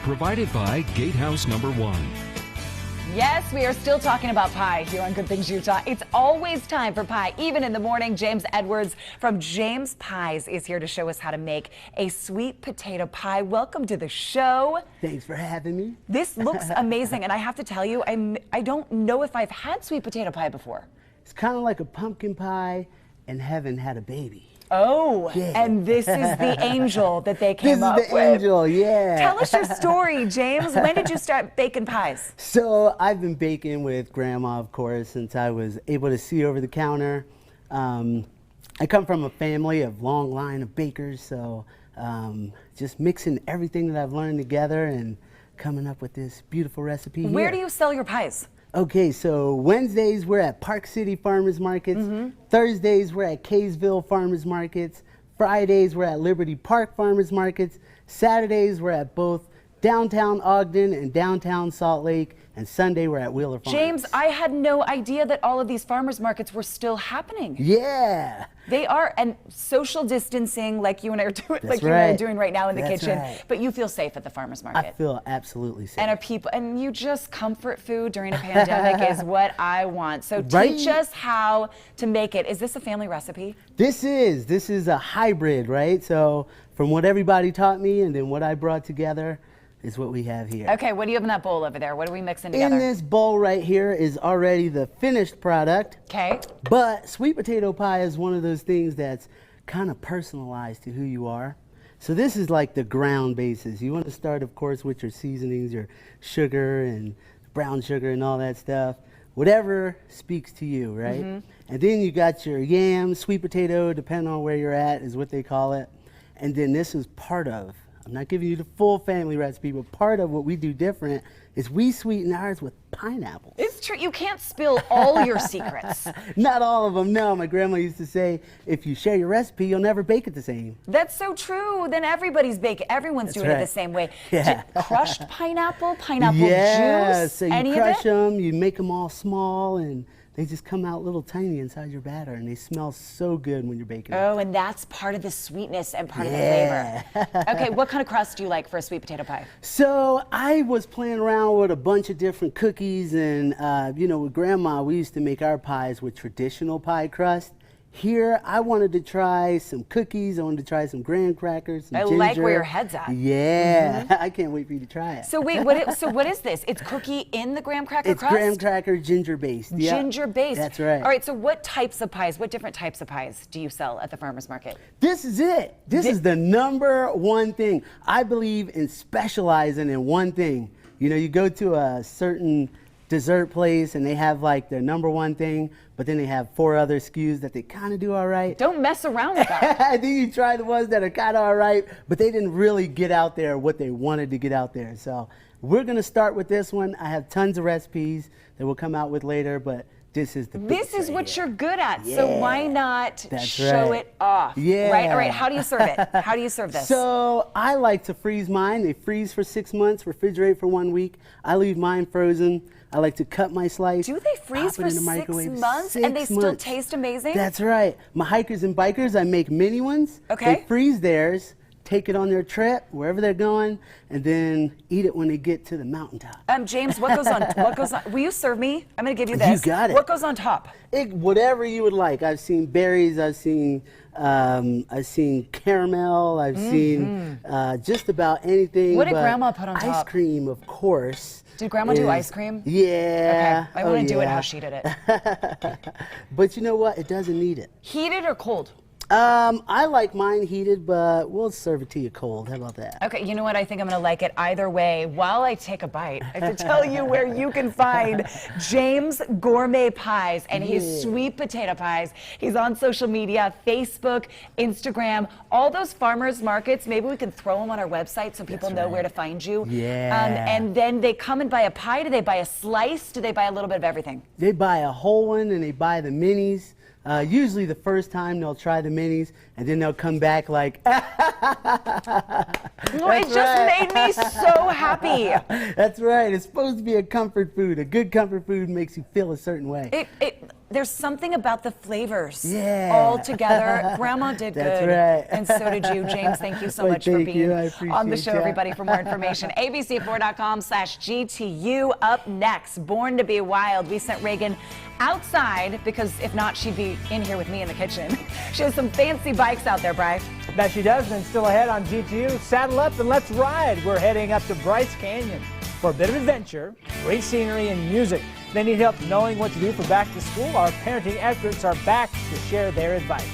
provided by Gatehouse Number 1. Yes, we are still talking about pie here on Good Things Utah. It's always time for pie, even in the morning. James Edwards from James Pies is here to show us how to make a sweet potato pie. Welcome to the show. Thanks for having me. This looks amazing, and I have to tell you, I don't know if I've had sweet potato pie before. It's kind of like a pumpkin pie and heaven had a baby. Oh, yeah. And this is the angel that they came up with. This is the angel, yeah. Tell us your story, James. When did you start baking pies? So I've been baking with Grandma, of course, since I was able to see over the counter. I come from a family of long line of bakers, so just mixing everything that I've learned together and coming up with this beautiful recipe here. Where do you sell your pies? Okay, so Wednesdays we're at Park City Farmers Markets. Thursdays we're at Kaysville Farmers Markets. Fridays we're at Liberty Park Farmers Markets. Saturdays we're at both downtown Ogden and downtown Salt Lake. And Sunday we're at Wheeler Farms. James, I had no idea that all of these farmers markets were still happening. Yeah. They are, and social distancing like you and I are doing, That's right. Right now in the kitchen. Right. But you feel safe at the farmers market. I feel absolutely safe. And you just comfort food during a pandemic is what I want. So teach us how to make it. Is this a family recipe? This is a hybrid, right? So from what everybody taught me and then what I brought together is what we have here. Okay, what do you have in that bowl over there? What are we mixing together? In this bowl right here is already the finished product. Okay. But sweet potato pie is one of those things that's kind of personalized to who you are. So this is like the ground basis. You want to start, of course, with your seasonings, your sugar and brown sugar and all that stuff. Whatever speaks to you, right? And then you got your yam, sweet potato, depending on where you're at is what they call it. And then this is part of, I'm not giving you the full family recipe, but part of what we do different is we sweeten ours with pineapples. It's true. You can't spill all your secrets. Not all of them, no. My grandma used to say, if you share your recipe, you'll never bake it the same. That's so true. Then everybody's baking. Everyone's doing it the same way. Yeah. Crushed pineapple juice, so you crush them, you make them all small, and they just come out little tiny inside your batter, and they smell so good when you're baking them. Oh, and that's part of the sweetness and part of the flavor. Okay, what kind of crust do you like for a sweet potato pie? So I was playing around with a bunch of different cookies, and you know, with Grandma, we used to make our pies with traditional pie crust. Here, I wanted to try some cookies. I wanted to try some graham crackers, some ginger. I like where your head's at. Yeah, I can't wait for you to try it. So wait, what is this? It's cookie in the graham cracker crust? It's graham cracker ginger based. Yep. Ginger based. That's right. All right, so what types of pies, what different types of pies do you sell at the farmer's market? This is it. This is the number one thing. I believe in specializing in one thing. You know, you go to a certain dessert place and they have like their number one thing, but then they have 4 other SKUs that they kind of do all right. Don't mess around with that. I think you try the ones that are kind of all right, but they didn't really get out there what they wanted to get out there. So we're going to start with this one. I have tons of recipes that we'll come out with later, but this is the This is what here. you're good at, Yeah. so why not show it off? Yeah. Right? All right, how do you serve it? How do you serve this? So I like to freeze mine. They freeze for 6 months, refrigerate for 1 week. I leave mine frozen. I like to cut my slice. Do they freeze for 6 months and they still taste amazing? That's right. My hikers and bikers, I make mini ones. Okay. They freeze theirs, take it on their trip, wherever they're going, and then eat it when they get to the mountaintop. James, what goes on? Will you serve me? I'm going to give you this. You got it. What goes on top? Whatever you would like. I've seen berries. I've seen caramel. I've seen just about anything. What did Grandma put on top? Ice cream, of course. Did Grandma do ice cream? Yeah. Okay. I want to do it how she did it. But you know what? It doesn't need it. Heated or cold? I like mine heated, but we'll serve it to you cold. How about that? Okay, you know what? I think I'm going to like it either way. While I take a bite, I have to tell you where you can find James Gourmet Pies and his sweet potato pies. He's on social media, Facebook, Instagram, all those farmers markets. Maybe we can throw them on our website so people know where to find you. Yeah. And then they come and buy a pie. Do they buy a slice? Do they buy a little bit of everything? They buy a whole one and they buy the minis. Usually the first time they'll try the minis and then they'll come back like, it just made me so happy. That's right. It's supposed to be a comfort food. A good comfort food makes you feel a certain way. there's something about the flavors Yeah. all together. Grandma did That's good. right. And so did you. James, thank you so Well, much for thank being you. I on the appreciate show, ya. everybody. For more information, abc4.com/GTU. Up next, Born to be Wild. We sent Reagan outside because if not, she'd be in here with me in the kitchen. She has some fancy bikes out there, Bryce. That she does, and still ahead on GTU. Saddle up and let's ride. We're heading up to Bryce Canyon for a bit of adventure, great scenery, and music. They need help knowing what to do for back to school. Our parenting experts are back to share their advice.